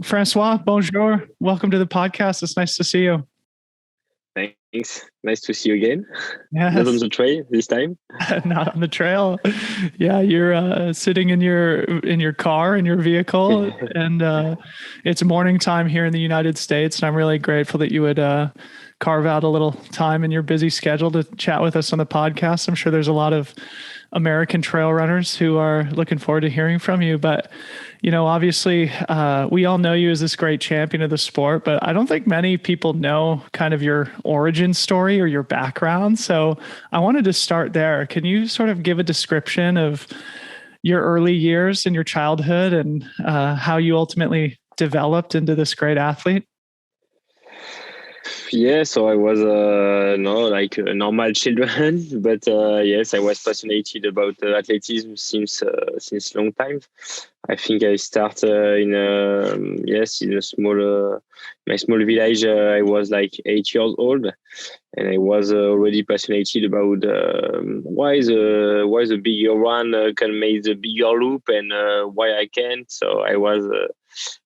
Francois, bonjour. Welcome to the podcast. It's nice to see you. Thanks. Nice to see you again. Not on Yes, the trail this time. not on the trail. Yeah, you're sitting in your car in your vehicle, and it's morning time here in the United States. And I'm really grateful that you would carve out a little time in your busy schedule to chat with us on the podcast. I'm sure there's a lot of American trail runners who are looking forward to hearing from you. But, obviously, we all know you as this great champion of the sport, but I don't think many people know kind of your origin story or your background. So I wanted to start there. Can you sort of give a description of your early years in your childhood and how you ultimately developed into this great athlete? Yeah, so I was no like a normal children, but yes, I was fascinated about athleticism since long time. I think I start in yes in a small my small village. I was like 8 years old, and I was already passionate about why the bigger one can make the bigger loop and why I can't. So I was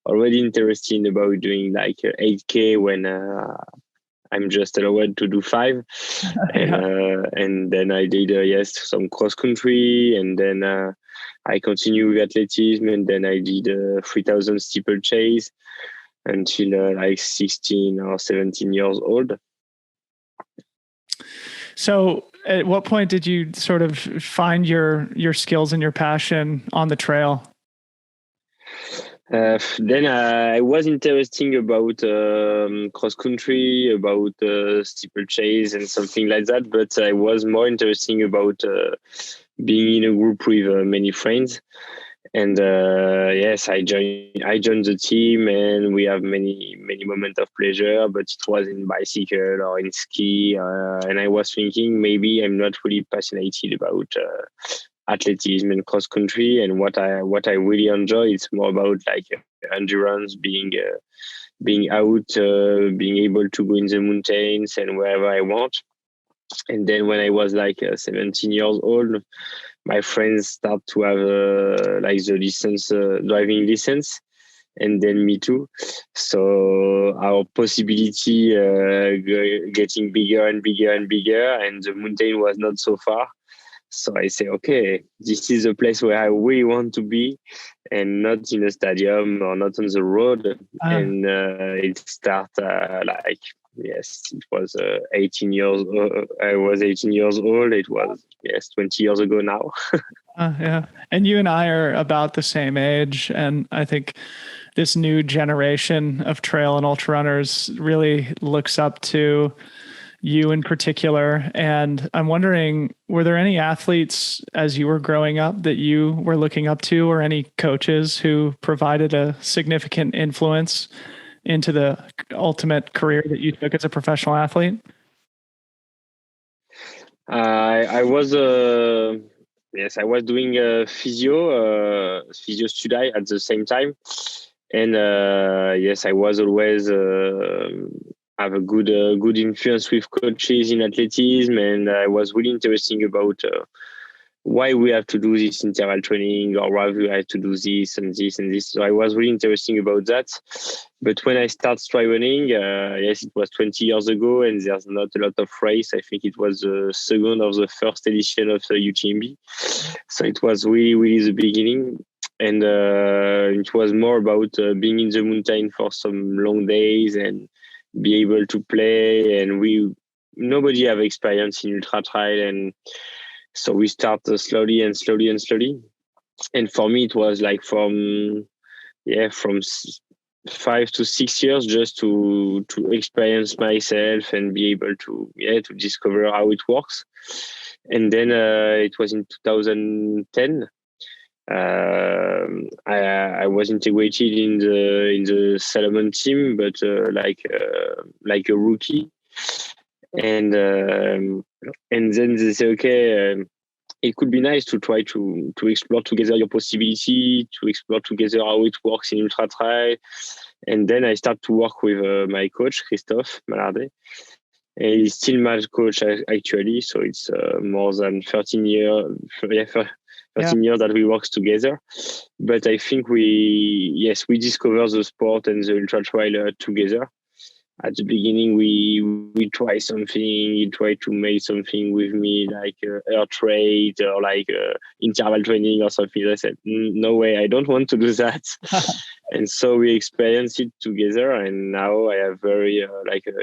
already interested about doing like 8K when I'm just allowed to do five, and Yeah. and then I did yes some cross country, and then I continued with athleticism, and then I did 3,000 steeplechase until like 16 or 17 years old. So at what point did you sort of find your skills and your passion on the trail? Then I was interesting about cross country, about steeplechase and something like that. But I was more interesting about being in a group with many friends. And yes, I joined the team, and we have many moments of pleasure. But it was in bicycle or in ski, and I was thinking maybe I'm not really passionate about athleticism and cross country. And what I really enjoy, it's more about like endurance, being out, being able to go in the mountains and wherever I want. And then when I was like 17 years old, my friends start to have like the license, driving license, and then me too. So our possibility getting bigger and bigger and bigger, and the mountain was not so far. So I say, okay, this is a place where I really want to be, and not in a stadium or not on the road. Uh, And it start like, yes, it was 18 years. I was 18 years old. It was, yes, 20 years ago now. yeah. And you and I are about the same age. And I think this new generation of trail and ultra runners really looks up to you in particular. And I'm wondering, were there any athletes as you were growing up that you were looking up to, or any coaches who provided a significant influence into the ultimate career that you took as a professional athlete? I was yes, I was doing physio study at the same time, and yes, I was always have a good influence with coaches in athleticism, and I was really interesting about why we have to do this interval training, or why we have to do this and this and this. So I was really interesting about that. But when I started trail running, yes, it was 20 years ago, and there's not a lot of race. I think it was the second or the first edition of the UTMB. So it was really the beginning. And it was more about being in the mountain for some long days and be able to play. And nobody have experience in ultra trail, and so we start slowly and slowly and slowly. And for me, it was like from 5 to 6 years just to experience myself and be able to discover how it works. And then it was in 2010. I was integrated in the Salomon team, but like a rookie. And then they say, okay, it could be nice to try to explore together your possibility, to explore together how it works in ultra trail. And then I start to work with my coach, Christophe Malardet. And he's still my coach actually. So it's more than 13 years, 13 years that we work together. But I think we discover the sport and the ultra trail together. At the beginning, we try something. He tried to make something with me, like heart rate or like interval training or something. I said, no way, I don't want to do that. And so we experienced it together. And now I have very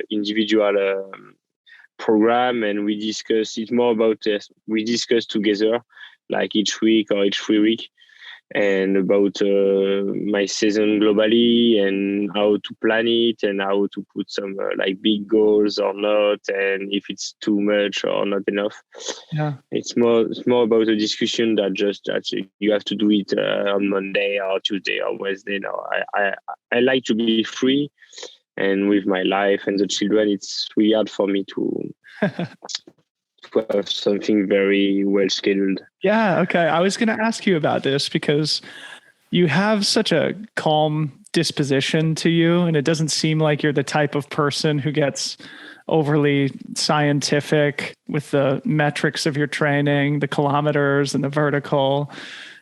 individual program, and we discuss it more about we discuss together, like each week or each 3 week, and about my season globally and how to plan it and how to put some like big goals or not, and if it's too much or not enough. Yeah, it's more about a discussion that just that you have to do it on Monday or Tuesday or Wednesday. No, I like to be free, and with my life and the children, it's really hard for me to have something very well scheduled. Yeah. Okay. I was going to ask you about this because you have such a calm disposition to you, and it doesn't seem like you're the type of person who gets overly scientific with the metrics of your training, the kilometers and the vertical.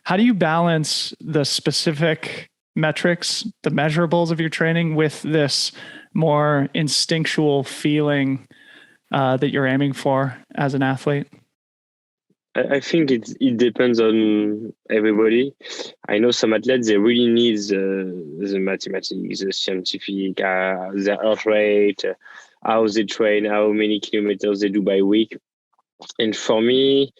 How do you balance the specific metrics, the measurables of your training, with this more instinctual feeling that you're aiming for as an athlete? I think it depends on everybody. I know some athletes, they really need the mathematics, the scientific, their heart rate, how they train, how many kilometers they do by week. And for me,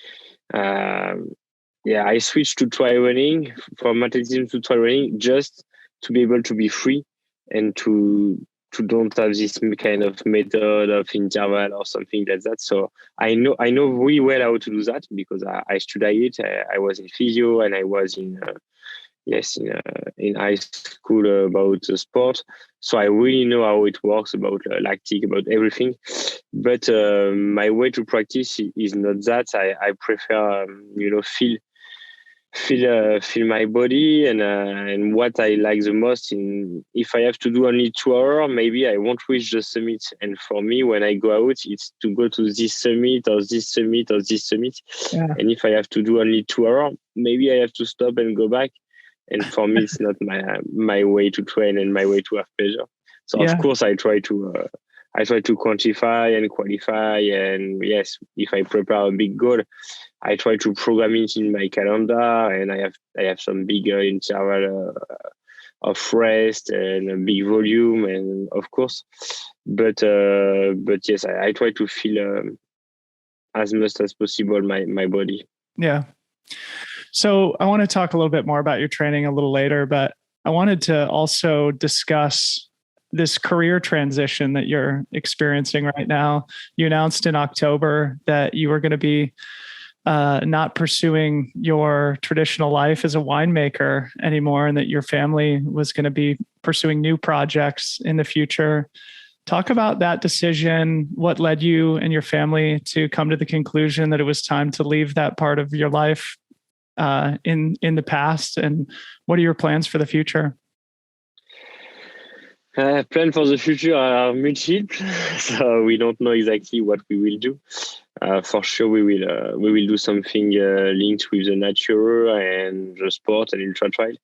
I switched to trail running, from athleticism to trail running, just to be able to be free and to don't have this kind of method of interval or something like that. So I know really well how to do that because I studied it. I was in physio, and I was in high school about sport. So I really know how it works, about lactic, about everything. But my way to practice is not that. I prefer feel my body, and what I like the most. In if I have to do only 2 hours, maybe I won't reach the summit. And for me, when I go out, it's to go to this summit or this summit or this summit. Yeah. And if I have to do only 2 hours, maybe I have to stop and go back. And for me, it's not my way to train and my way to have pleasure. So of course, I try to quantify and qualify. And yes, if I prepare a big goal, I try to program it in my calendar, and I have some bigger interval of rest and a big volume, and of course, but yes, I try to feel as much as possible my body. Yeah. So I want to talk a little bit more about your training a little later, but I wanted to also discuss this career transition that you're experiencing right now. You announced in October that you were going to be not pursuing your traditional life as a winemaker anymore, and that your family was going to be pursuing new projects in the future. Talk about that decision. What led you and your family to come to the conclusion that it was time to leave that part of your life in the past, and what are your plans for the future? Plan for the future are multiple, so we don't know exactly what we will do. For sure, we will do something linked with the nature and the sport and ultra trail.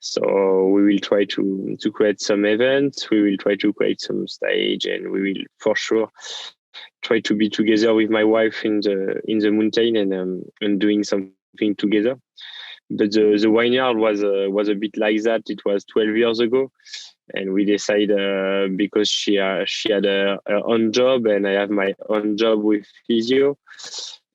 So we will try to create some events. We will try to create some stage, and we will for sure try to be together with my wife in the mountain and doing something together. But the vineyard was a bit like that. It was 12 years ago, and we decided because she had her own job and I have my own job with physio,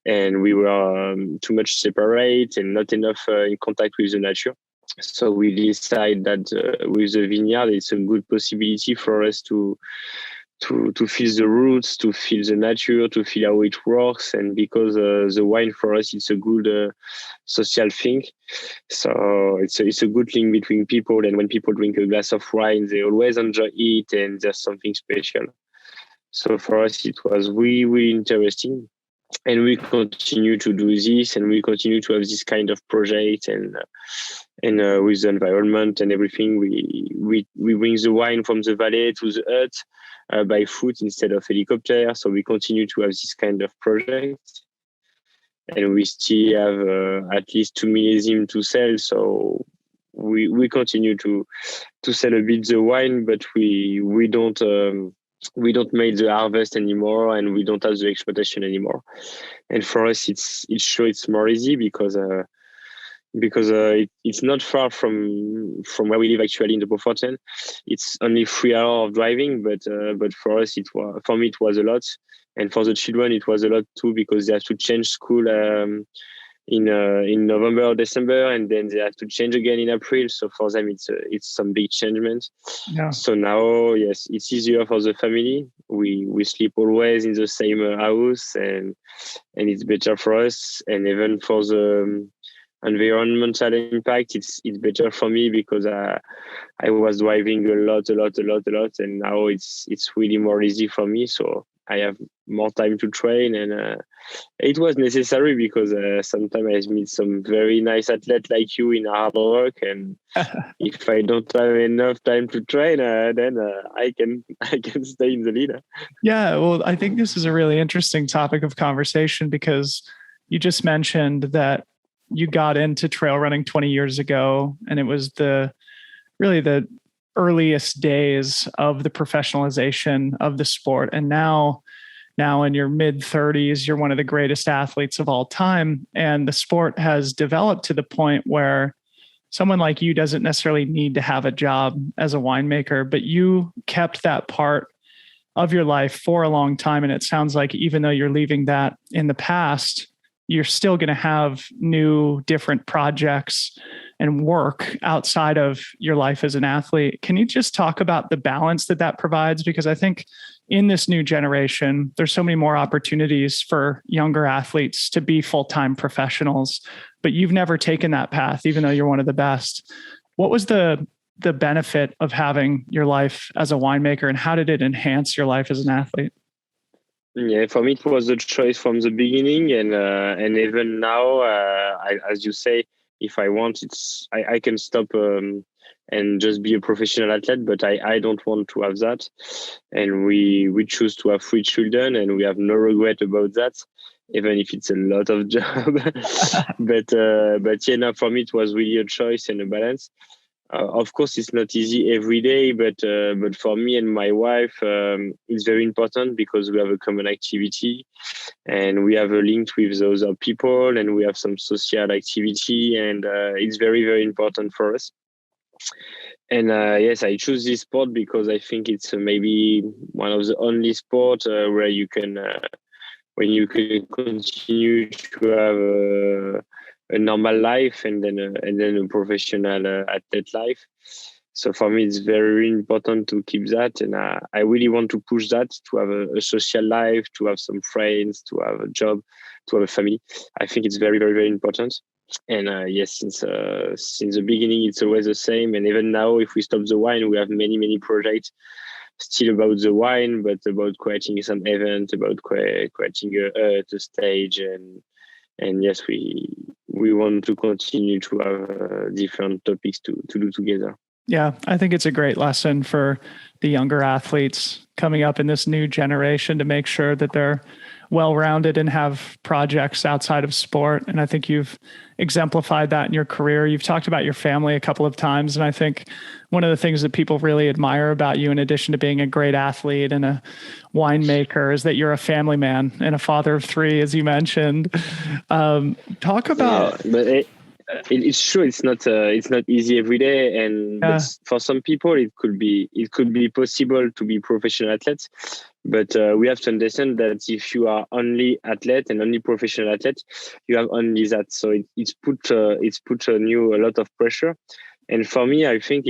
and we were too much separate and not enough in contact with the nature. So we decided that with the vineyard, it's a good possibility for us to feel the roots, to feel the nature, to feel how it works. And because the wine for us, it's a good social thing. So it's a good link between people. And when people drink a glass of wine, they always enjoy it, and there's something special. So for us, it was really, really interesting. And we continue to do this, and we continue to have this kind of project, and with the environment and everything, we bring the wine from the valley to the hut by foot instead of helicopter. So we continue to have this kind of project. and we still have at least 2 millésimes to sell. So we continue to sell a bit the wine, but we don't make the harvest anymore, and we don't have the exploitation anymore. And for us, it's sure it's more easy because it's not far from where we live actually in the Beaufortin. It's only 3 hours of driving, but for us for me it was a lot, and for the children it was a lot too, because they have to change school in November or December, and then they have to change again in April. So for them it's some big changement. Yeah. So now, yes, it's easier for the family. We sleep always in the same house, and it's better for us, and even for the environmental impact, it's better for me, because I was driving a lot, and now it's really more easy for me. So I have more time to train, and it was necessary, because sometimes I meet some very nice athletes like you in Hardrock, and if I don't have enough time to train, then I can stay in the lead. Yeah, well, I think this is a really interesting topic of conversation, because you just mentioned that you got into trail running 20 years ago, and it was really the earliest days of the professionalization of the sport. And now in your mid 30s, you're one of the greatest athletes of all time. And the sport has developed to the point where someone like you doesn't necessarily need to have a job as a winemaker, but you kept that part of your life for a long time. And it sounds like even though you're leaving that in the past, you're still going to have new, different projects and work outside of your life as an athlete. Can you just talk about the balance that provides? Because I think in this new generation, there's so many more opportunities for younger athletes to be full-time professionals, but you've never taken that path, even though you're one of the best. What was the benefit of having your life as a winemaker, and how did it enhance your life as an athlete? Yeah, for me it was a choice from the beginning, and even now, as you say, if I want, I can stop and just be a professional athlete, but I don't want to have that, and we choose to have 3 children, and we have no regret about that, even if it's a lot of job. but yeah, no, for me it was really a choice and a balance. Of course, it's not easy every day, but for me and my wife, it's very important, because we have a common activity, and we have a link with those other people, and we have some social activity, and it's very, very important for us. And yes, I choose this sport because I think it's maybe one of the only sport where you can when you can continue to have a normal life, and then a professional athlete life. So for me, it's very important to keep that, and I really want to push that, to have a social life, to have some friends, to have a job, to have a family. I think it's very, very, very important. And yes, since the beginning, it's always the same. And even now, if we stop the wine, we have many, many projects still about the wine, but about creating some event, about creating a stage, and yes, we want to continue to have different topics to do together. Yeah, I think it's a great lesson for the younger athletes coming up in this new generation to make sure that they're well-rounded and have projects outside of sport. And I think you've exemplified that in your career. You've talked about your family a couple of times. And I think one of the things that people really admire about you, in addition to being a great athlete and a winemaker, is that you're a family man and a father of 3, as you mentioned. Talk about... Yeah, but it's true. It's not easy every day, and but for some people it could be possible to be professional athletes. But we have to understand that if you are only athlete and only professional athlete, you have only that. So it's put on you a lot of pressure. And for me, I think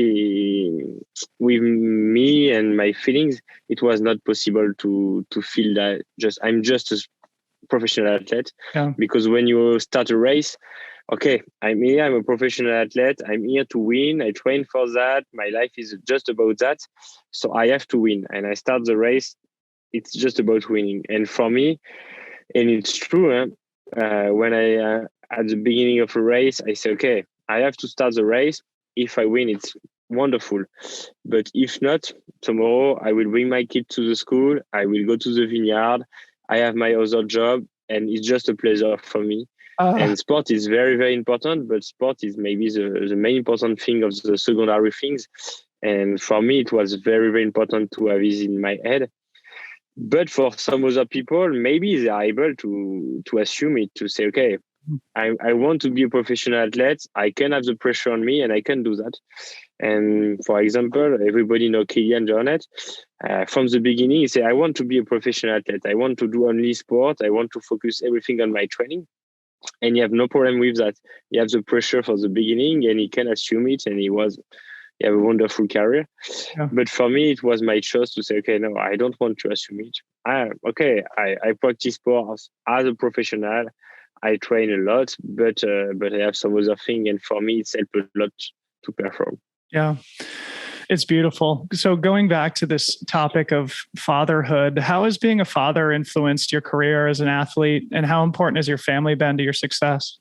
with me and my feelings, it was not possible to feel that I'm just a professional athlete. Yeah. Because when you start a race, okay, I'm here, I'm a professional athlete, I'm here to win, I train for that, my life is just about that, so I have to win. And I start the race, it's just about winning. And for me, and it's true, when I at the beginning of a race, I say, okay, I have to start the race. If I win, it's wonderful. But if not, tomorrow I will bring my kid to the school, I will go to the vineyard, I have my other job, and it's just a pleasure for me. Uh, And sport is very, very important, but sport is maybe the main important thing of the secondary things. And for me, it was very, very important to have this in my head. But for some other people, maybe they are able to assume it, to say, okay, I want to be a professional athlete. I can have the pressure on me and I can do that. And for example, everybody know Kylian Jornet. From the beginning, he said, I want to be a professional athlete. I want to do only sport. I want to focus everything on my training. And he have no problem with that. He has the pressure for the beginning and he can assume it. And he have a wonderful career. yeah. But for me, it was my choice to say, okay, no, I don't want to assume it. I practice sport as a professional. I train a lot, but I have some other thing. And for me, it's helped a lot to perform. Yeah. It's beautiful. So going back to this topic of fatherhood, how has being a father influenced your career as an athlete, and how important has your family been to your success?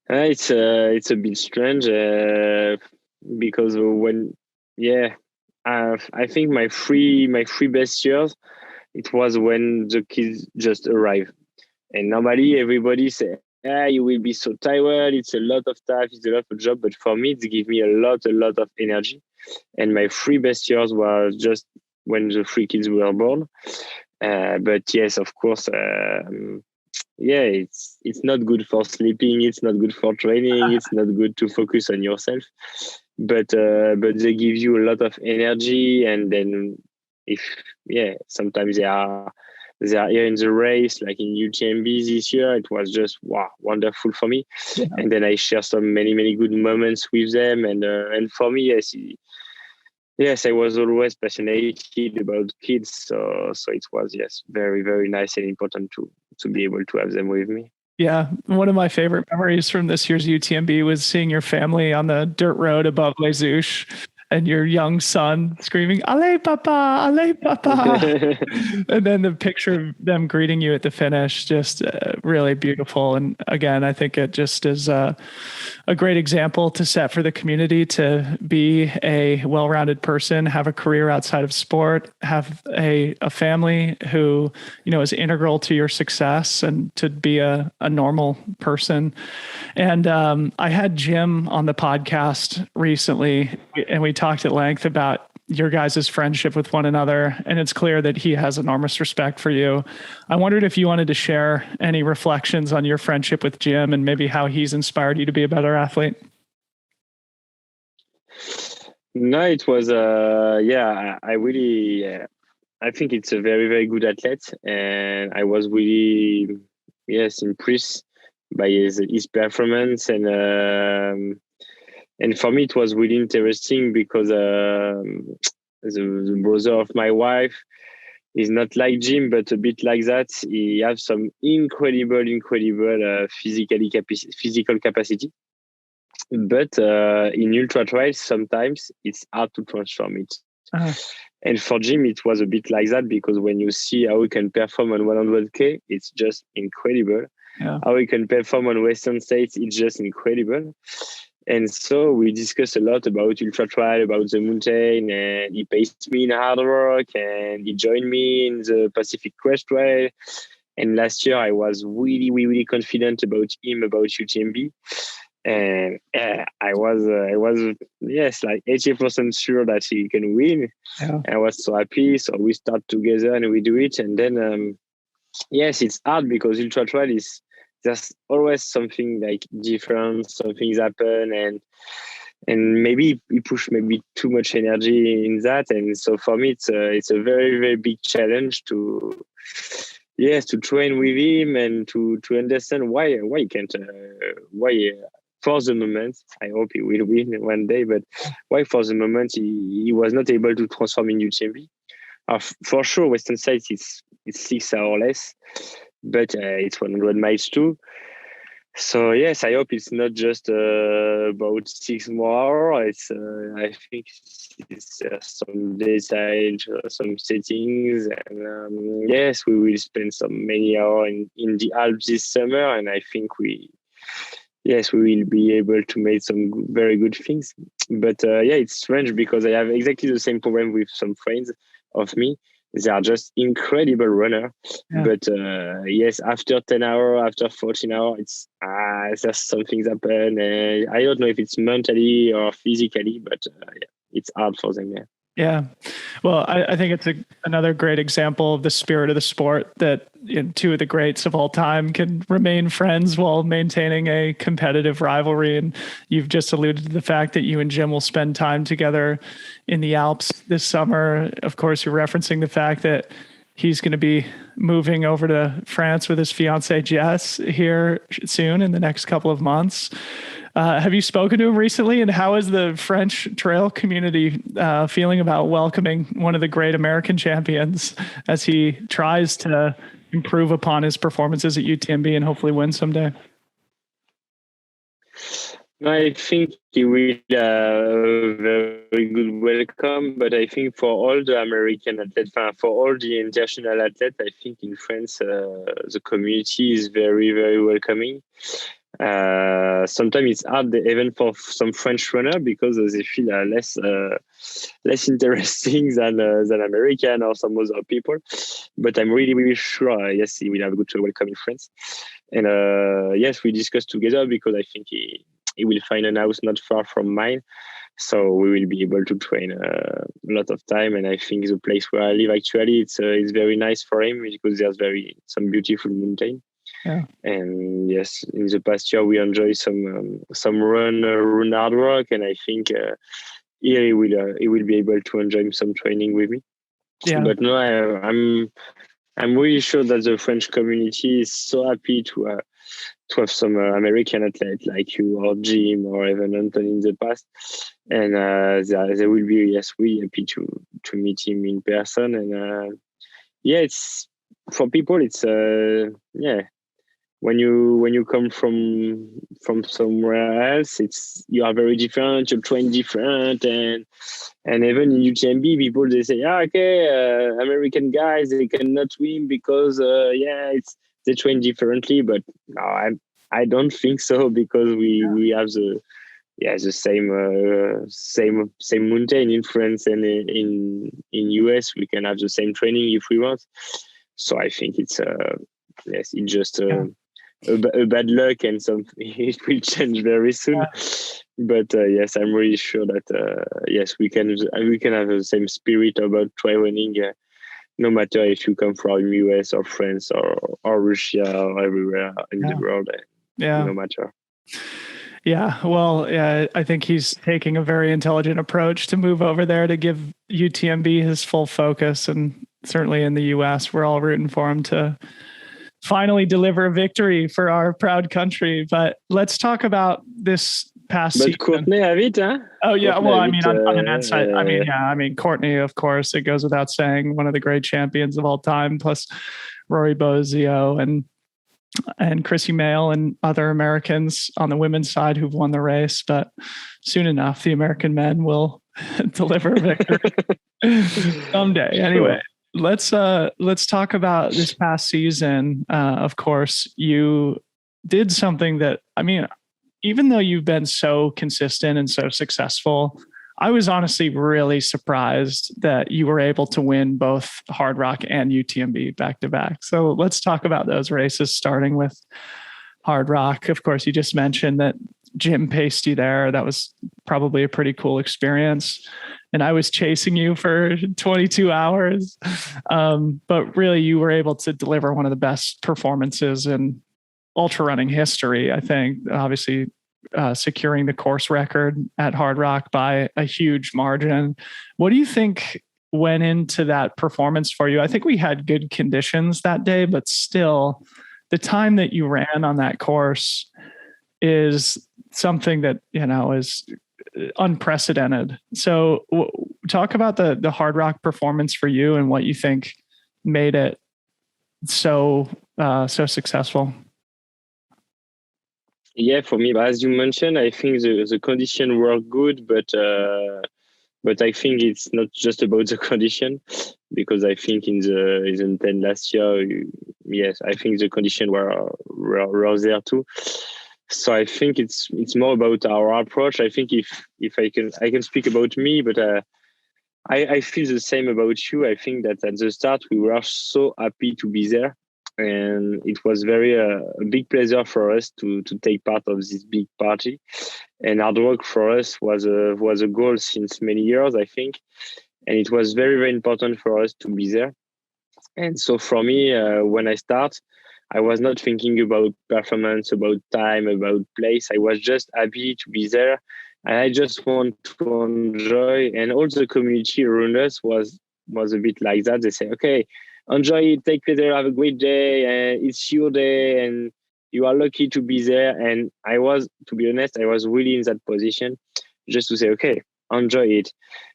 It's a bit strange because I think my three best years, it was when the kids just arrived. And normally everybody say, you will be so tired. It's a lot of stuff. It's a lot of job. But for me, it gives me a lot of energy. And my three best years was just when the three kids were born. But yes, of course, it's not good for sleeping. It's not good for training. It's not good to focus on yourself. But they give you a lot of energy. And then sometimes they are here in the race, like in UTMB this year. It was just wonderful for me. Yeah. And then I share some many good moments with them. And for me, yes, I was always passionate about kids. So it was very, very nice and important to be able to have them with me. Yeah. One of my favorite memories from this year's UTMB was seeing your family on the dirt road above Les Ouches and your young son screaming, "Allez, papa, allez, papa." And then the picture of them greeting you at the finish, just really beautiful. And again, I think it just is a great example to set for the community to be a well-rounded person, have a career outside of sport, have a family who, is integral to your success, and to be a normal person. And I had Jim on the podcast recently, and we talked at length about your guys' friendship with one another. And it's clear that he has enormous respect for you. I wondered if you wanted to share any reflections on your friendship with Jim and maybe how he's inspired you to be a better athlete. No, it was, I really, I think it's a very, very good athlete. And I was really, impressed by his performance. And for me, it was really interesting because the brother of my wife is not like Jim, but a bit like that. He has some incredible physical capacity. But in ultra trails, sometimes it's hard to transform it. Uh-huh. And for Jim, it was a bit like that, because when you see how he can perform on 100K, it's just incredible. Yeah. How he can perform on Western States, it's just incredible. And so we discussed a lot about ultra trail, about the mountain, and he paced me in Hardrock, and he joined me in the Pacific Crest Trail. And last year I was really, really confident about him, about UTMB. And I was like 80% sure that he can win. Yeah. And I was so happy. So we start together and we do it. And then, it's hard because ultra trail is, there's always something like different, some things happen, and maybe he pushed maybe too much energy in that. And so for me, it's a very, very big challenge to train with him and to understand why he can't, for the moment, I hope he will win one day, but why for the moment he was not able to transform in UTMB. For sure, Western States it's 6 hours or less, but it's 100 miles too. So yes, I hope it's not just about 6 more hours. I think it's some details, some settings, and yes, we will spend some many hours in the Alps this summer, and I think we will be able to make some very good things. But it's strange because I have exactly the same problem with some friends of me. they are just incredible runner. Yeah. But yes, after 10 hours, after 14 hours, it's there's some things happen. I don't know if it's mentally or physically, but yeah, it's hard for them. Yeah. Yeah. Well, I think it's another great example of the spirit of the sport that two of the greats of all time can remain friends while maintaining a competitive rivalry. And you've just alluded to the fact that you and Jim will spend time together in the Alps this summer. Of course, you're referencing the fact that he's going to be moving over to France with his fiancée Jess here soon in the next couple of months. Have you spoken to him recently? And how is the French trail community feeling about welcoming one of the great American champions as he tries to improve upon his performances at UTMB and hopefully win someday? I think he will very good welcome, but I think for all the American athletes, for all the international athletes, I think in France the community is very, very welcoming. Sometimes it's hard even for some French runner because they feel less interesting than American or some other people. But I'm really, really sure, yes, he will have a good welcome in France. And yes, we discussed together because I think he will find a house not far from mine. So we will be able to train a lot of time. And I think the place where I live, actually, it's very nice for him because there's some beautiful mountain. Yeah. And yes, in the past year, we enjoyed some run Hardrock. And I think here he will be able to enjoy some training with me. Yeah. But no, I'm really sure that the French community is so happy to have some American athlete like you or Jim or even Anthony in the past, and they will be really happy to meet him in person. And yeah, it's for people. It's when you come from somewhere else, you are very different. You train different, and even in UTMB, people they say, okay, American guys they cannot win because they train differently. But no, I don't think so because we have the same mountain in France and in US. We can have the same training if we want. So I think it's it's just a bad luck and something it will change very soon. Yeah. But yes, I'm really sure that yes, we can have the same spirit about trail running. No matter if you come from US or France or Russia or everywhere in the world. No matter. Yeah, well, I think he's taking a very intelligent approach to move over there to give UTMB his full focus. And certainly in the US, we're all rooting for him to finally deliver a victory for our proud country. But let's talk about this past season. Courtney have it, huh? Oh, yeah. Well, I mean, on the men's side, I mean, Courtney, of course, it goes without saying, one of the great champions of all time, plus Rory Bozio and Chrissy Mail and other Americans on the women's side who've won the race. But soon enough, the American men will deliver a victory someday. Anyway, let's talk about this past season. Of course, you did something that, I mean, even though you've been so consistent and so successful, I was honestly really surprised that you were able to win both Hardrock and UTMB back to back. So let's talk about those races, starting with Hardrock. Of course, you just mentioned that Jim paced you there. That was probably a pretty cool experience. And I was chasing you for 22 hours. But really, you were able to deliver one of the best performances in ultra running history, I think. Obviously, securing the course record at Hardrock by a huge margin. What do you think went into that performance for you? I think we had good conditions that day, but still the time that you ran on that course is something that, is unprecedented. So talk about the Hardrock performance for you and what you think made it so successful. Yeah, for me, as you mentioned, I think the conditions were good, but I think it's not just about the condition, because I think in the 10 last year, yes, I think the conditions were there too. So I think it's more about our approach. I think if I can speak about me, but I feel the same about you. I think that at the start we were so happy to be there, and it was very a big pleasure for us to take part of this big party. And Hardrock for us was a goal since many years, I think, and it was very very important for us to be there. And so for me, when I start, I was not thinking about performance, about time, about place. I was just happy to be there. And I just want to enjoy. And all the community around us was a bit like that. They say, okay, enjoy it, take pleasure, have a great day. And it's your day and you are lucky to be there. And I was, to be honest, I was really in that position just to say, okay, enjoy it.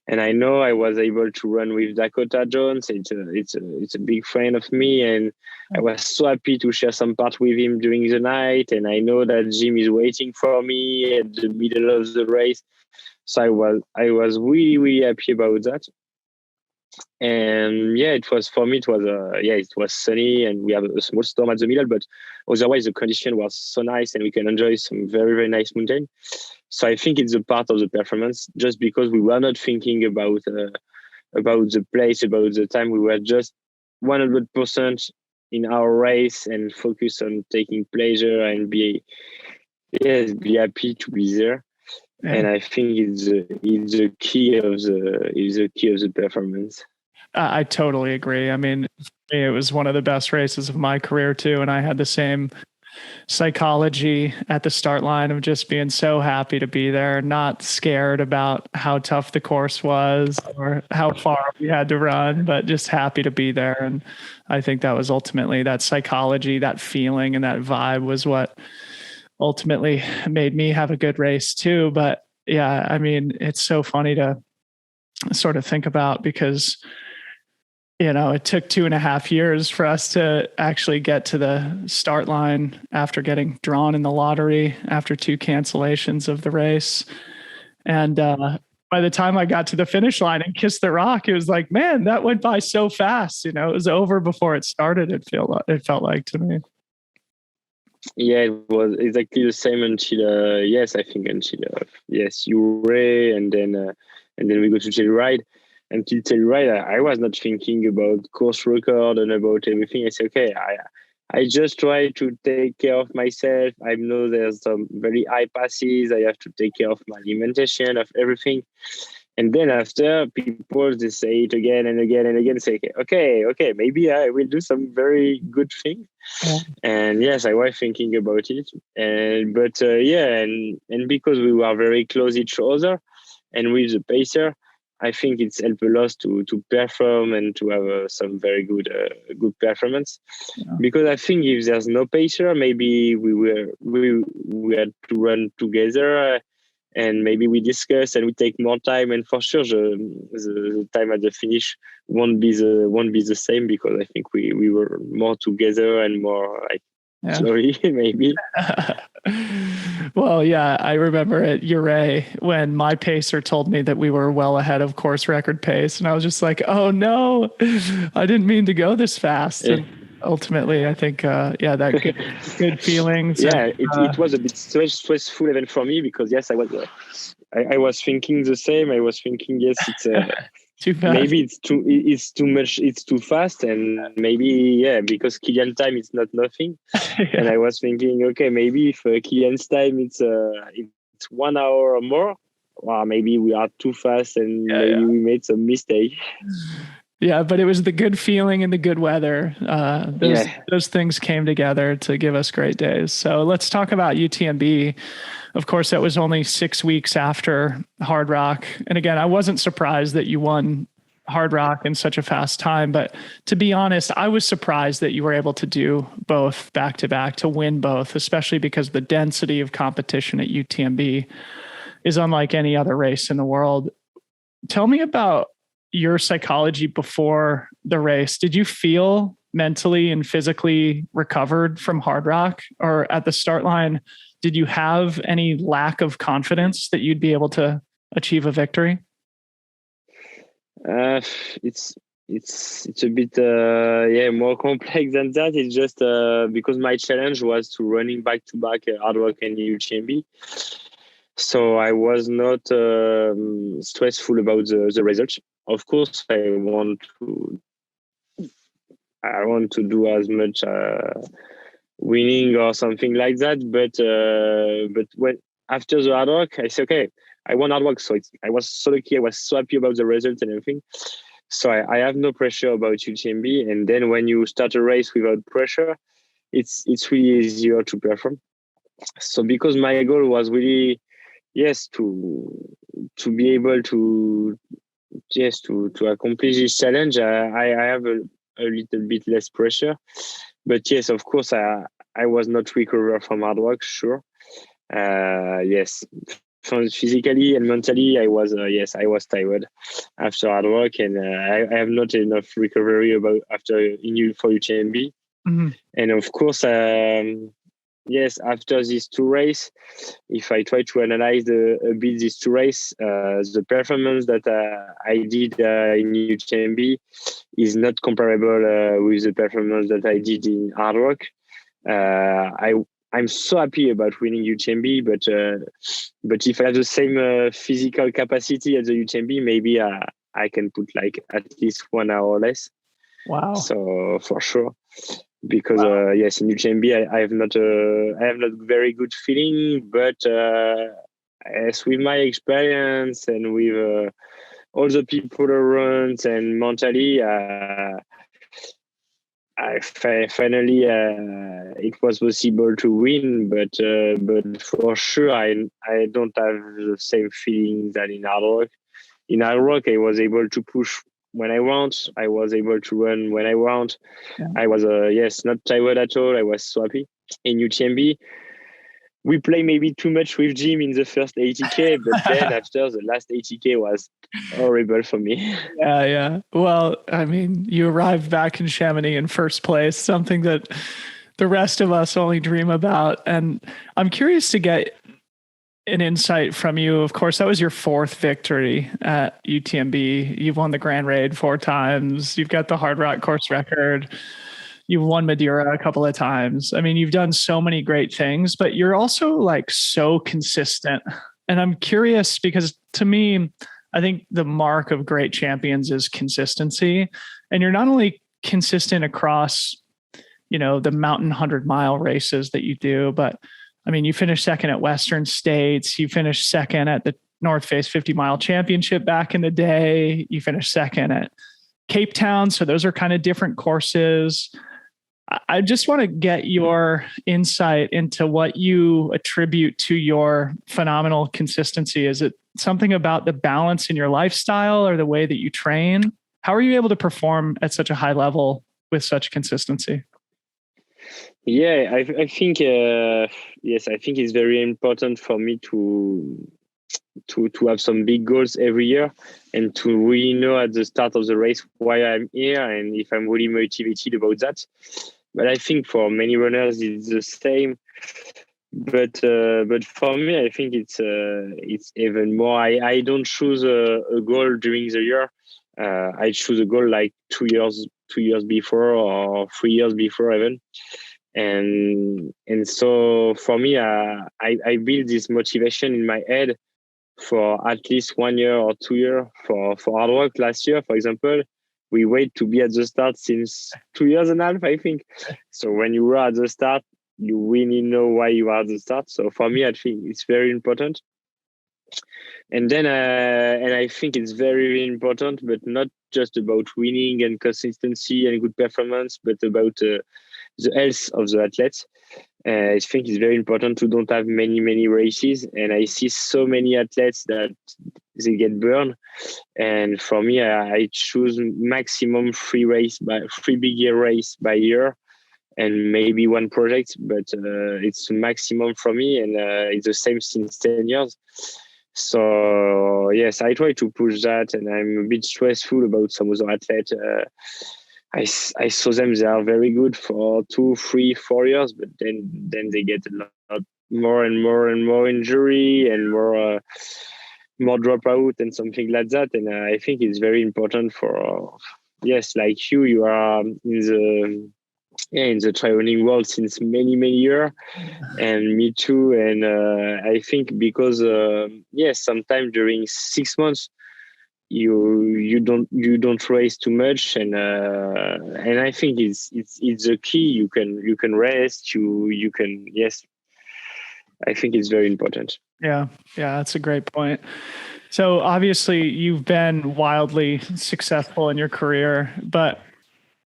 And I know I was able to run with Dakota Jones. It's a big friend of me, and I was so happy to share some part with him during the night. And I know that Jim is waiting for me at the middle of the race, so I was really really happy about that. And yeah, it was for me. It was it was sunny, and we have a small storm at the middle, but otherwise the condition was so nice, and we can enjoy some very very nice mountain. So I think it's a part of the performance, just because we were not thinking about the place, about the time. We were just 100% in our race and focus on taking pleasure and be happy to be there. Yeah. And I think it's the key of the performance. I totally agree. I mean, it was one of the best races of my career too, and I had the same psychology at the start line of just being so happy to be there, not scared about how tough the course was or how far we had to run, but just happy to be there. And I think that was ultimately that psychology, that feeling and that vibe was what ultimately made me have a good race too. But yeah, I mean, it's so funny to sort of think about because it took 2.5 years for us to actually get to the start line after getting drawn in the lottery after 2 cancellations of the race. And by the time I got to the finish line and kissed the rock, it was like, man, that went by so fast. It was over before it started. It felt like to me. Yeah, it was exactly the same until URA, and then we go to Telluride. Until Telluride, I was not thinking about course record and about everything. I said, okay, I just try to take care of myself. I know there's some very high passes. I have to take care of my alimentation, of everything. And then after, people, they say it again and again and again, say, okay, maybe I will do some very good thing. Yeah. And yes, I was thinking about it. And because we were very close each other and with the pacer, I think it's helped us to perform and to have some very good performance. Yeah. Because I think if there's no pacer, maybe we had to run together. And maybe we discuss and we take more time, and for sure the time at the finish won't be the same, because I think we were more together and more like slowly maybe. Well, yeah, I remember at URA when my pacer told me that we were well ahead of course record pace, and I was just like, oh no, I didn't mean to go this fast. Yeah. And ultimately, I think, that good feelings. Yeah, it was a bit stressful even for me, because yes, I was thinking the same. I was thinking, yes, it's too fast. Maybe it's too much. It's too fast, and maybe because Kilian time it's not nothing. Yeah. And I was thinking, okay, maybe if Kilian's time it's 1 hour or more, well, maybe we are too fast, and maybe we made some mistake. Yeah, but it was the good feeling and the good weather. Those things came together to give us great days. So let's talk about UTMB. Of course, that was only 6 weeks after Hardrock. And again, I wasn't surprised that you won Hardrock in such a fast time. But to be honest, I was surprised that you were able to do both back to back, to win both, especially because the density of competition at UTMB is unlike any other race in the world. Tell me about your psychology before the race. Did you feel mentally and physically recovered from Hardrock, or at the start line, did you have any lack of confidence that you'd be able to achieve a victory? It's a bit more complex than that. It's just because my challenge was to running back to back Hardrock and UTMB. So I was not stressful about the results. of course, I want to do as much winning or something like that. But when after the hard work, I say, okay, I won hard work, so I was so lucky. I was so happy about the result and everything. So I have no pressure about UTMB. And then when you start a race without pressure, it's really easier to perform. So because my goal was really, yes, to be able to to accomplish this challenge, I have a little bit less pressure. But yes, of course, I was not recovered from hard work, sure. Yes, physically and mentally, I was tired after hard work, and I have not enough recovery for UTMB. Mm-hmm. And of course, yes, after these two races, if I try to analyze a bit these two races, the performance that I did in UTMB is not comparable with the performance that I did in hard work. I'm so happy about winning UTMB, but if I have the same physical capacity as the UTMB, maybe I can put like at least 1 hour less. Wow! So for sure, because yes, in UTMB I have not very good feeling, but as with my experience and with all the people around and mentally, finally it was possible to win, but for sure I don't have the same feeling than in hard work. In hard work, I was able to push when I want. I was able to run when I want. Yeah. I was not tired at all. I was so happy. In UTMB, we play maybe too much with Jim in the first 80K, but then after the last 80K was horrible for me. Yeah. Well, I mean, you arrived back in Chamonix in first place, something that the rest of us only dream about. And I'm curious to get an insight from you. Of course, that was your fourth victory at UTMB. You've won the Grand Raid 4 times. You've got the Hardrock course record. You've won Madeira a couple of times. I mean, you've done so many great things, but you're also like so consistent. And I'm curious because to me, I think the mark of great champions is consistency. And you're not only consistent across, the mountain 100-mile races that you do, but I mean, you finished second at Western States. You finished second at the North Face 50-mile championship back in the day. You finished second at Cape Town. So those are kind of different courses. I just want to get your insight into what you attribute to your phenomenal consistency. Is it something about the balance in your lifestyle or the way that you train? How are you able to perform at such a high level with such consistency? Yeah, I think yes, I think it's very important for me to have some big goals every year and to really know at the start of the race why I'm here and if I'm really motivated about that. But I think for many runners it's the same. But for me, I think it's even more. I don't choose a goal during the year. I choose a goal like 2 years before or 3 years before even. And so for me, I build this motivation in my head for at least 1 year or 2 years for hard work. Last year, for example, we wait to be at the start since 2.5 years, I think. So when you are at the start, you really know why you are at the start. So for me, I think it's very important. And then, and I think it's very, very important, but not just about winning and consistency and good performance, but about the health of the athletes. I think it's very important to don't have many races. And I see so many athletes that they get burned. And for me, I choose maximum 3 big year race by year and maybe 1 project, but it's maximum for me. And it's the same since 10 years. So yes, I try to push that, and I'm a bit stressful about some other athletes. I saw them; they are very good for 2, 3, 4 years, but then they get a lot more and more injury and more dropout and something like that. And I think it's very important for yes, like you are in the traveling world since many years, and me too. And I think because yes, sometimes during 6 months you don't race too much, and I think it's the key. You can rest. You can, yes. I think it's very important. Yeah, that's a great point. So obviously you've been wildly successful in your career, but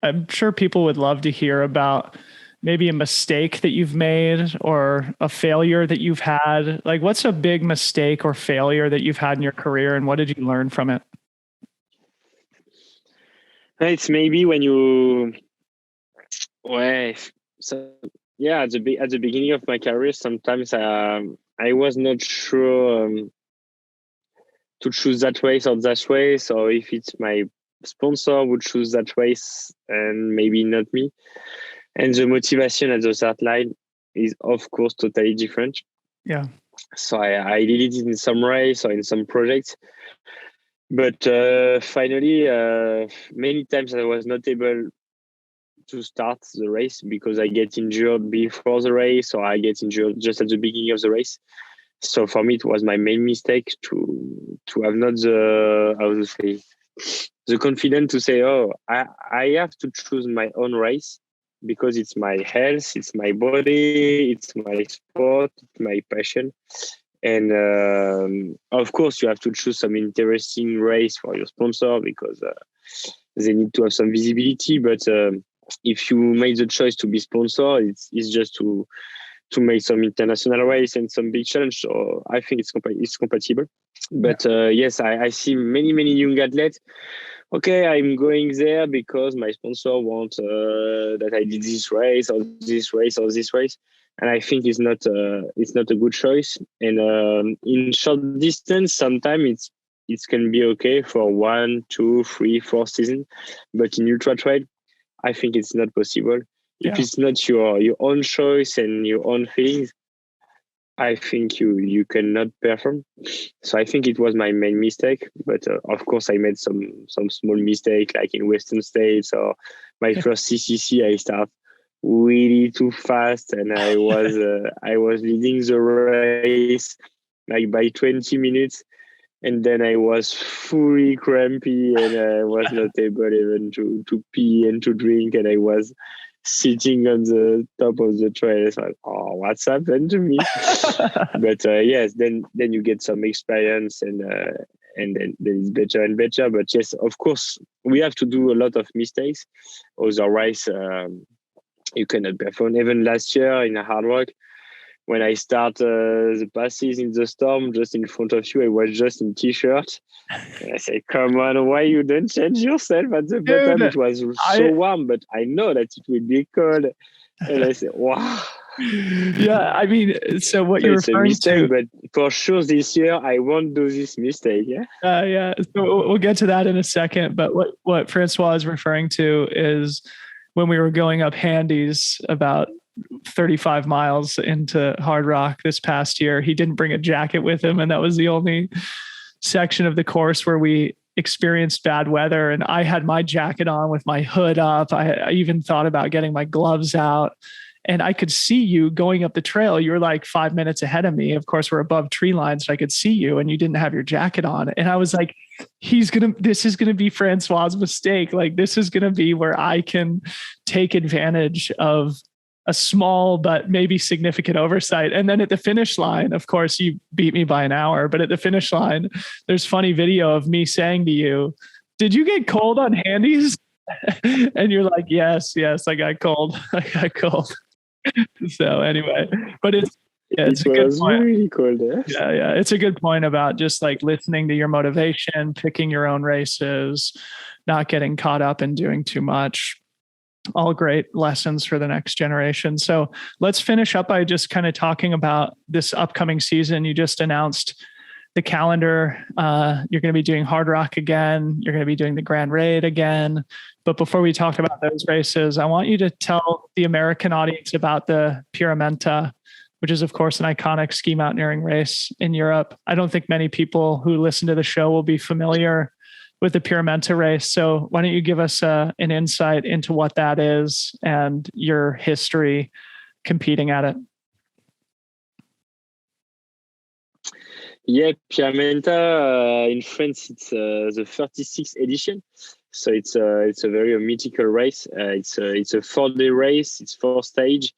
I'm sure people would love to hear about maybe a mistake that you've made or a failure that you've had. Like, what's a big mistake or failure that you've had in your career, and what did you learn from it? It's maybe when you, well, so yeah, at the beginning of my career, sometimes I was not sure to choose that race or that race, or if it's my sponsor would choose that race and maybe not me. And the motivation at the start line is, of course, totally different. Yeah. So I did it in some race or in some projects. But finally, many times I was not able to start the race because I get injured before the race, or I get injured just at the beginning of the race. So for me, it was my main mistake to have not the confidence to say, oh, I have to choose my own race because it's my health, it's my body, it's my sport, it's my passion. And of course, you have to choose some interesting race for your sponsor because they need to have some visibility. But if you make the choice to be sponsored, it's just to make some international race and some big challenge. So I think it's compatible. But yes, I see many young athletes. Okay, I'm going there because my sponsor wants that I did this race or this race or this race, and I think it's not a good choice. And in short distance, sometimes it can be okay for 1, 2, 3, 4 seasons, but in ultra trail, I think it's not possible. Yeah. If it's not your own choice and your own things, I think you cannot perform. So I think it was my main mistake. But of course, I made some small mistake, like in Western States or my first CCC. I start really too fast, and I was leading the race like by 20 minutes, and then I was fully crampy, and I was not able even to pee and to drink, and I was sitting on the top of the trail. It's like, oh, what's happened to me? But yes, then you get some experience, and then it's better and better. But yes, of course, we have to do a lot of mistakes, otherwise you cannot perform. Even last year in a Hardrock, when I start the passes in the storm just in front of you, I was just in t-shirt. And I say, come on, why you don't change yourself at the bottom? It was so warm, but I know that it will be cold. And I say, wow. Yeah, I mean, so what you're referring mistake, to, but for sure this year I won't do this mistake. Yeah. Yeah. So we'll get to that in a second. But what Francois is referring to is when we were going up Handies about 35 miles into Hardrock this past year, he didn't bring a jacket with him, and that was the only section of the course where we experienced bad weather. And I had my jacket on with my hood up. I even thought about getting my gloves out, and I could see you going up the trail. You were like 5 minutes ahead of me. Of course, we're above tree lines, so I could see you, and you didn't have your jacket on. And I was like, this is going to be Francois' mistake. Like, this is going to be where I can take advantage of a small but maybe significant oversight. And then at the finish line, of course, you beat me by an hour, but at the finish line, there's funny video of me saying to you, did you get cold on Handies? And you're like, yes, I got cold. So anyway, but it's a good point. Really cold. Yeah. It's a good point about just like listening to your motivation, picking your own races, not getting caught up in doing too much. All great lessons for the next generation. So let's finish up by just kind of talking about this upcoming season. You just announced the calendar. You're going to be doing Hardrock again. You're going to be doing the Grand Raid again. But before we talk about those races, I want you to tell the American audience about the Pyramenta, which is, of course, an iconic ski mountaineering race in Europe. I don't think many people who listen to the show will be familiar with the Pyramenta race. So why don't you give us an insight into what that is and your history competing at it? Yeah, Piamenta in France, it's the 36th edition. So it's a very mythical race. It's a 4-day race. It's 4 stage.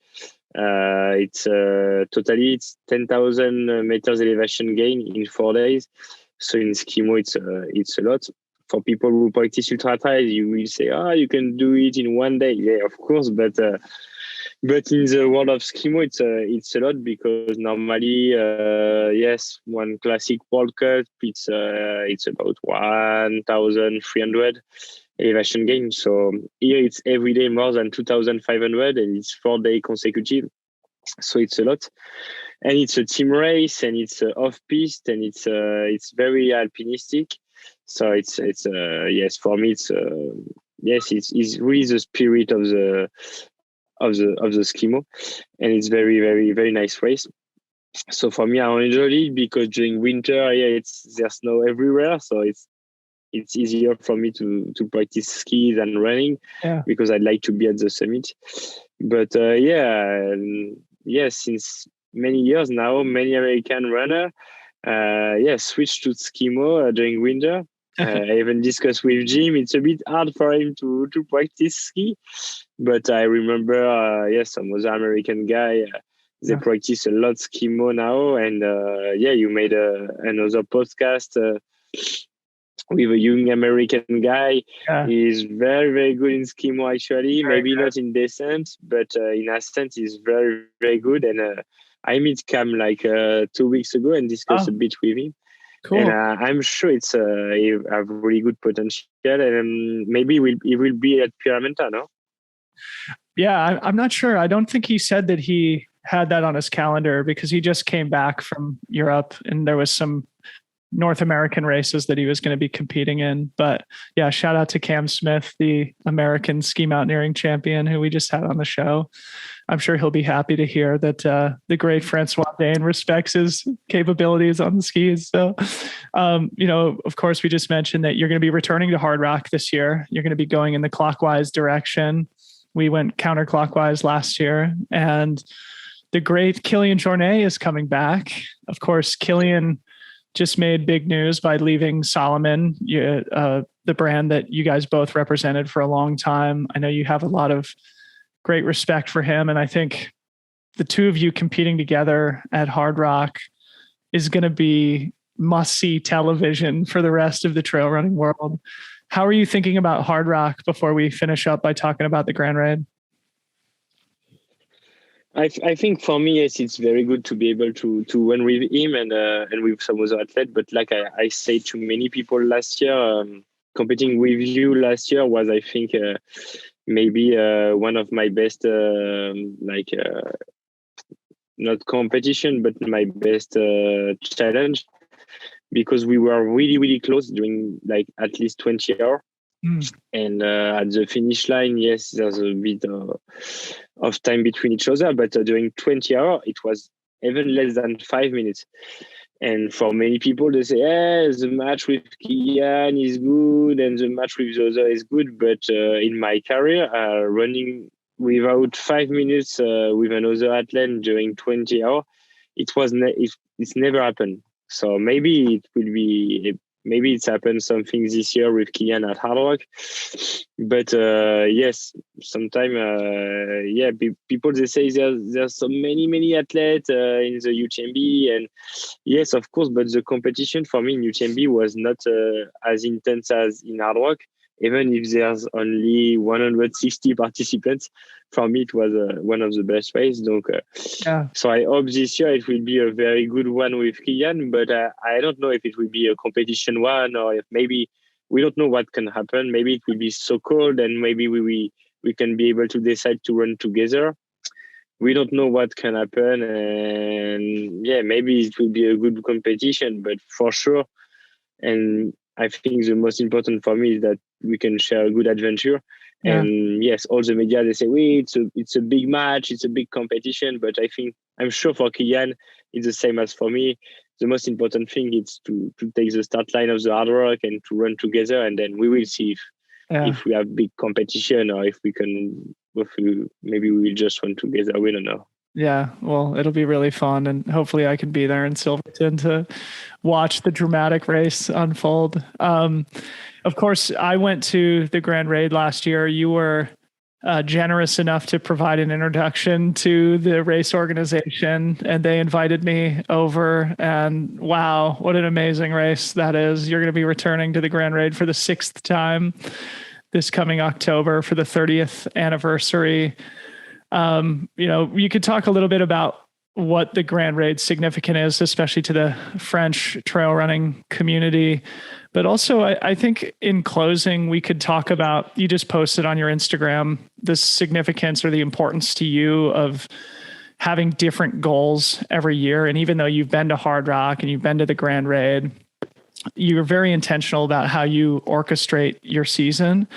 It's totally it's 10,000 meters elevation gain in 4 days. So in Skimo, it's a lot. For people who practice ultra trail, you will say, you can do it in 1 day. Yeah, of course, but in the world of Skimo, it's a lot because normally, yes, one classic World Cup, it's about 1,300 elevation gain. So here it's every day more than 2,500, and it's 4 day consecutive. So it's a lot, and it's a team race, and it's off piste, and it's very alpinistic. So it's yes, for me it's really the spirit of the Skimo, and it's very very very nice race. So for me, I enjoy it because during winter, there's snow everywhere, so it's easier for me to practice skis and running, Yeah. because I'd like to be at the summit. But since many years now, many American runner switched to Skimo during winter. I even discussed with Jim. It's a bit hard for him to practice ski, but I remember some other American guy. They practice a lot Skimo now, and you made another podcast with a young American guy. Yeah. He's very, very good in Skimo, actually. Very Maybe good. not in descent, but in ascent, he's very, very good. And I met Cam like 2 weeks ago and discussed a bit with him. Cool. And I'm sure he have really good potential. And maybe he will be at Pyramenta, no? Yeah, I'm not sure. I don't think he said that he had that on his calendar because he just came back from Europe and there was some North American races that he was going to be competing in. But yeah, shout out to Cam Smith, the American ski mountaineering champion who we just had on the show. I'm sure he'll be happy to hear that the great Francois D'Haene respects his capabilities on the skis. So, of course, we just mentioned that you're going to be returning to Hardrock this year. You're going to be going in the clockwise direction. We went counterclockwise last year, and the great Kilian Jornet is coming back. Of course, Kilian just made big news by leaving Salomon, the brand that you guys both represented for a long time. I know you have a lot of great respect for him. And I think the two of you competing together at Hardrock is going to be must-see television for the rest of the trail running world. How are you thinking about Hardrock before we finish up by talking about the Grand Raid? I think for me, yes, it's very good to be able to run with him and with some other athletes. But like I said to many people last year, competing with you last year was, I think, maybe one of my best, not competition, but my best challenge, because we were really, really close during like at least 20 hours. And at the finish line, yes, there's a bit of time between each other, but during 20 hours, it was even less than 5 minutes. And for many people, they say, the match with Kilian is good and the match with the other is good. But in my career, running without 5 minutes with another athlete during 20 hours, it's never happened. So maybe it will be, maybe it's happened something this year with Kilian at Hardrock. But yes, sometimes, people, they say there's so many athletes in the UTMB, and yes, of course, but the competition for me in UTMB was not as intense as in Hardrock. Even if there's only 160 participants, for me it was one of the best races. So I hope this year it will be a very good one with Kilian, but I don't know if it will be a competition one, or if maybe we don't know what can happen. Maybe it will be so cold, and maybe we can be able to decide to run together. We don't know what can happen, and maybe it will be a good competition, but for sure. And I think the most important for me is that we can share a good adventure. Yeah. And yes, all the media, they say, it's a big match, it's a big competition. But I'm sure for Kilian, it's the same as for me. The most important thing is to take the start line of the Hardrock and to run together. And then we will see if we have big competition, or if maybe we will just run together. We don't know. Yeah, well, it'll be really fun, and hopefully I can be there in Silverton to watch the dramatic race unfold. Of course, I went to the Grand Raid last year. You were generous enough to provide an introduction to the race organization, and they invited me over. And wow, what an amazing race that is! You're going to be returning to the Grand Raid for the 6th time this coming October for the 30th anniversary. You could talk a little bit about what the Grand Raid significant is, especially to the French trail running community. But also, I think in closing, we could talk about, you just posted on your Instagram, the significance or the importance to you of having different goals every year. And even though you've been to Hardrock and you've been to the Grand Raid, you're very intentional about how you orchestrate your season.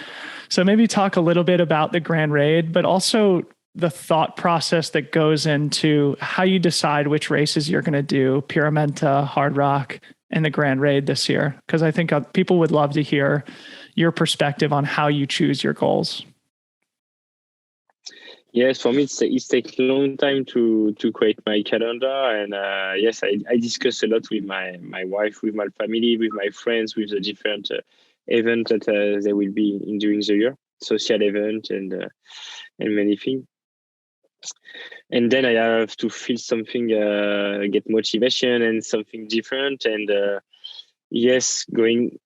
So maybe talk a little bit about the Grand Raid, but also the thought process that goes into how you decide which races you're going to do, Pyramenta, Hardrock, and the Grand Raid this year. Because I think people would love to hear your perspective on how you choose your goals. Yes, for me, it's taken a long time to create my calendar. And yes, I discuss a lot with my wife, with my family, with my friends, with the different events that they will be in during the year, social event and many things. And then I have to feel something, get motivation and something different. And yes, going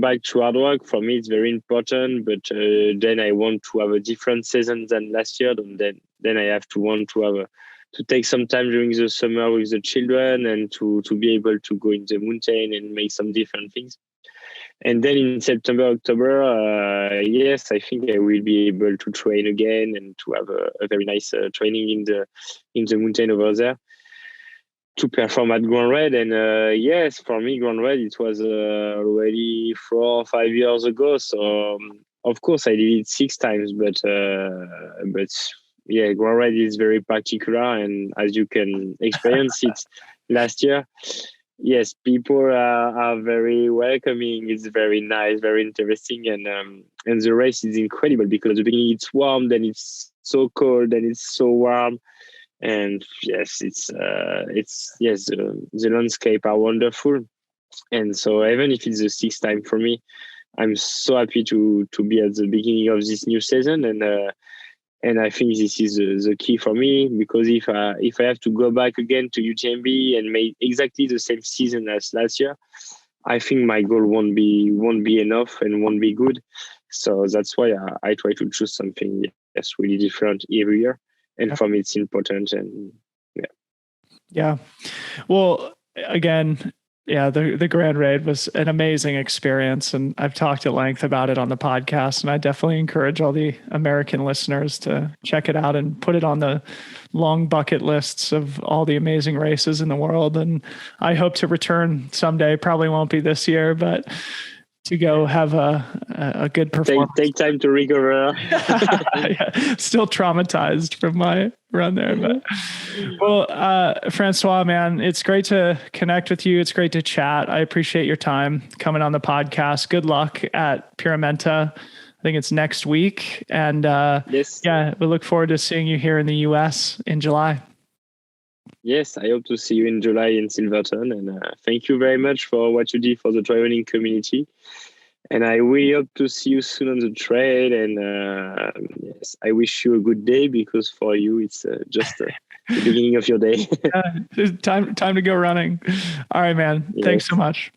back to Hardrock, for me, it's very important. But then I want to have a different season than last year. And then I have to want to have to take some time during the summer with the children and to be able to go in the mountain and make some different things. And then in September, October, yes, I think I will be able to train again and to have a very nice training in the mountain over there to perform at Grand Raid. And yes, for me, Grand Raid, it was already 4 or 5 years ago. So of course, I did it 6 times, but yeah, Grand Raid is very particular, and as you can experience it last year. Yes, people are very welcoming. It's very nice, very interesting, and the race is incredible because at the beginning it's warm, then it's so cold, then it's so warm, and yes, it's yes, the landscape are wonderful, and so even if it's the 6th time for me, I'm so happy to be at the beginning of this new season, and I think this is the key for me, because if I have to go back again to UTMB and make exactly the same season as last year, I think my goal won't be enough and won't be good. So that's why I try to choose something that's really different every year. And for me, it's important. And yeah. Yeah. Well, again, yeah, the Grand Raid was an amazing experience, and I've talked at length about it on the podcast, and I definitely encourage all the American listeners to check it out and put it on the long bucket lists of all the amazing races in the world. And I hope to return someday. Probably won't be this year, but to go have a good performance. Take time to recover. Yeah, still traumatized from my run there. But well, Francois, man, it's great to connect with you. It's great to chat. I appreciate your time coming on the podcast. Good luck at Pyramenta. I think it's next week. And yes. Yeah, we look forward to seeing you here in the US in July. Yes, I hope to see you in July in Silverton. And thank you very much for what you did for the traveling community. And I really hope to see you soon on the trail. And yes, I wish you a good day, because for you, it's just the beginning of your day. Time to go running. All right, man. Yes. Thanks so much.